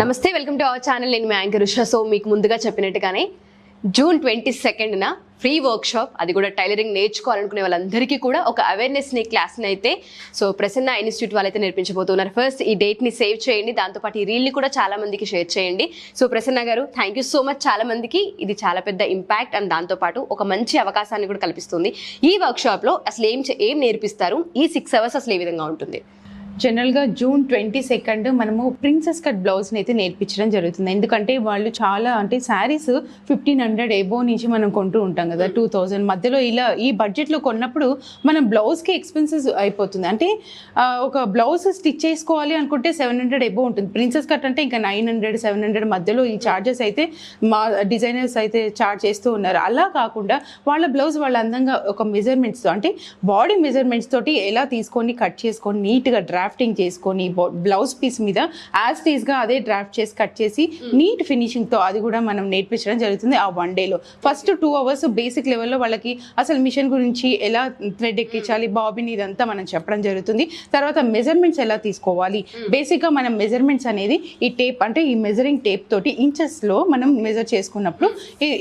నమస్తే, welcome to our channel. నేను మీ anchor Usha. So మీకు ముందుగా చెప్పినట్టుగానే జూన్ 22న ఫ్రీ వర్క్ షాప్, అది కూడా టైలరింగ్ నేర్చుకోవాలనుకునే వాళ్ళందరికీ కూడా ఒక అవేర్నెస్ క్లాస్ని అయితే ప్రసన్న ఇన్స్టిట్యూట్ వాళ్ళైతే నేర్పించబోతున్నారు. ఫస్ట్ ఈ డేట్ని సేవ్ చేయండి, దాంతోపాటు ఈ రీల్ని కూడా చాలా మందికి షేర్ చేయండి. సో ప్రసన్న గారు, థ్యాంక్ యూ సో మచ్. చాలా మందికి ఇది చాలా పెద్ద ఇంపాక్ట్ అండ్ దాంతోపాటు ఒక మంచి అవకాశాన్ని కూడా కల్పిస్తుంది. ఈ వర్క్ షాప్లో అసలు ఏం నేర్పిస్తారు, ఈ 6 hours అసలు ఏ విధంగా ఉంటుంది? జనరల్గా జూన్ 22 మనము ప్రిన్సెస్ కట్ బ్లౌజ్ని అయితే నేర్పించడం జరుగుతుంది. ఎందుకంటే వాళ్ళు చాలా అంటే శారీస్ 1500 ఎబో నుంచి మనం కొంటూ ఉంటాం కదా, 2000 మధ్యలో ఇలా ఈ బడ్జెట్లో కొన్నప్పుడు మనం బ్లౌజ్కి ఎక్స్పెన్సెస్ అయిపోతుంది. అంటే ఒక బ్లౌజ్ స్టిచ్ చేసుకోవాలి అనుకుంటే 700 ఎబో ఉంటుంది. ప్రిన్సెస్ కట్ అంటే ఇంకా 900 700 మధ్యలో ఈ ఛార్జెస్ అయితే మా డిజైనర్స్ అయితే ఛార్జ్ చేస్తూ ఉన్నారు. అలా కాకుండా వాళ్ళ బ్లౌజ్ వాళ్ళ అందంగా ఒక మెజర్మెంట్స్తో అంటే బాడీ మెజర్మెంట్స్ తోటి ఎలా తీసుకొని కట్ చేసుకొని నీట్గా డ్రాఫ్టింగ్ చేసుకొని బ్లౌజ్ పీస్ మీద యాజ్ టీస్గా అదే డ్రాఫ్ట్ చేసి కట్ చేసి నీట్ ఫినిషింగ్తో అది కూడా మనం నేర్పించడం జరుగుతుంది ఆ 1 డేలో. ఫస్ట్ 2 hours బేసిక్ లెవెల్లో వాళ్ళకి అసలు మిషన్ గురించి ఎలా థ్రెడ్ ఎక్కించాలి, బాబిన్ ఇదంతా మనం చెప్పడం జరుగుతుంది. తర్వాత మెజర్మెంట్స్ ఎలా తీసుకోవాలి, బేసిక్గా మనం మెజర్మెంట్స్ అనేది ఈ టేప్ అంటే ఈ మెజరింగ్ టేప్ తోటి ఇంచెస్లో మనం మెజర్ చేసుకున్నప్పుడు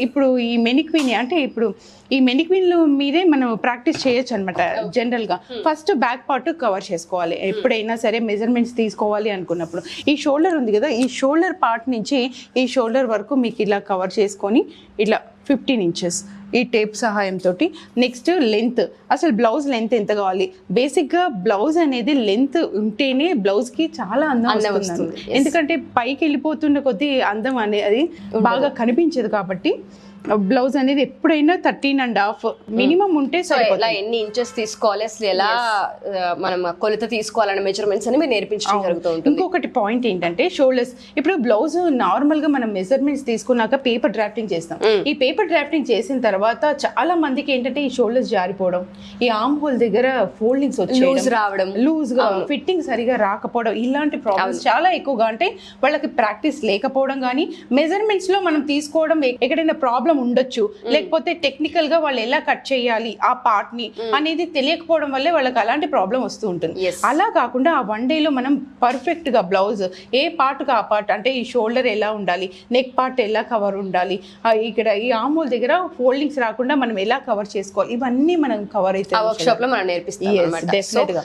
ఇప్పుడు ఈ మెనిక్వీన్ అంటే ఇప్పుడు ఈ మెనిక్వీన్లు మీదే మనం ప్రాక్టీస్ చేయొచ్చు అనమాట. జనరల్గా ఫస్ట్ బ్యాక్ పార్ట్ కవర్ చేసుకోవాలి ఎప్పుడైనా సరే మెజర్మెంట్స్ తీసుకోవాలి అనుకున్నప్పుడు. ఈ షోల్డర్ ఉంది కదా, ఈ షోల్డర్ పార్ట్ నుంచి ఈ షోల్డర్ వరకు మీకు ఇలా కవర్ చేసుకొని ఇట్లా 15 inches ఈ టేప్ సహాయంతో. నెక్స్ట్ లెంత్, అసలు బ్లౌజ్ లెంత్ ఎంత కావాలి. బేసిక్గా బ్లౌజ్ అనేది లెంత్ ఉంటేనే బ్లౌజ్కి చాలా అందం వస్తుంది. ఎందుకంటే పైకి వెళ్ళిపోతున్న కొద్దీ అందం అనేది బాగా కనిపించదు. కాబట్టి బ్లౌజ్ అనేది ఎప్పుడైనా 13.5 మినిమం ఉంటే ఇలా ఎన్ని ఇంచెస్ తీసుకోవాలి, అసలు ఎలా మనం కొలత తీసుకోవాలన్న మెజర్మెంట్స్ అని మీరు నేర్పించడం జరుగుతూ ఉంటుంది. ఇంకొకటి పాయింట్ ఏంటంటే షోల్డర్స్. ఇప్పుడు బ్లౌజ్ నార్మల్ గా మనం మెజర్మెంట్స్ తీసుకున్నాక పేపర్ డ్రాఫ్టింగ్ చేస్తాం. ఈ పేపర్ డ్రాఫ్టింగ్ చేసిన తర్వాత చాలా మందికి ఏంటంటే ఈ షోల్డర్స్ జారిపోవడం, ఈ ఆర్మ్ హోల్ దగ్గర ఫోల్డింగ్స్ రావడం, లూజ్ గా ఫిట్టింగ్ సరిగా రాకపోవడం, ఇలాంటి ప్రాబ్లమ్స్ చాలా ఎక్కువగా. అంటే వాళ్ళకి ప్రాక్టీస్ లేకపోవడం కానీ మెజర్మెంట్స్ లో మనం తీసుకోవడం ఎక్కడైనా ప్రాబ్లం ఉండొచ్చు, లేకపోతే టెక్నికల్ గా వాళ్ళు ఎలా కట్ చేయాలి ఆ పార్ట్ ని అనేది తెలియకపోవడం వల్లే వాళ్ళకి అలాంటి ప్రాబ్లం వస్తూ ఉంటుంది. అలా కాకుండా ఆ 1 డేలో మనం పర్ఫెక్ట్ గా బ్లౌజ్ ఏ పార్ట్ కా ఆ పార్ట్ అంటే ఈ షోల్డర్ ఎలా ఉండాలి, నెక్ పార్ట్ ఎలా కవర్ ఉండాలి, ఇక్కడ ఈ ఆర్మ్ హోల్ దగ్గర ఫోల్డింగ్స్ రాకుండా మనం ఎలా కవర్ చేసుకోవాలి, ఇవన్నీ మనం కవర్ అయితే వర్క్ షాప్ లో మనం నేర్పిస్తాం. డెఫినెట్ గా.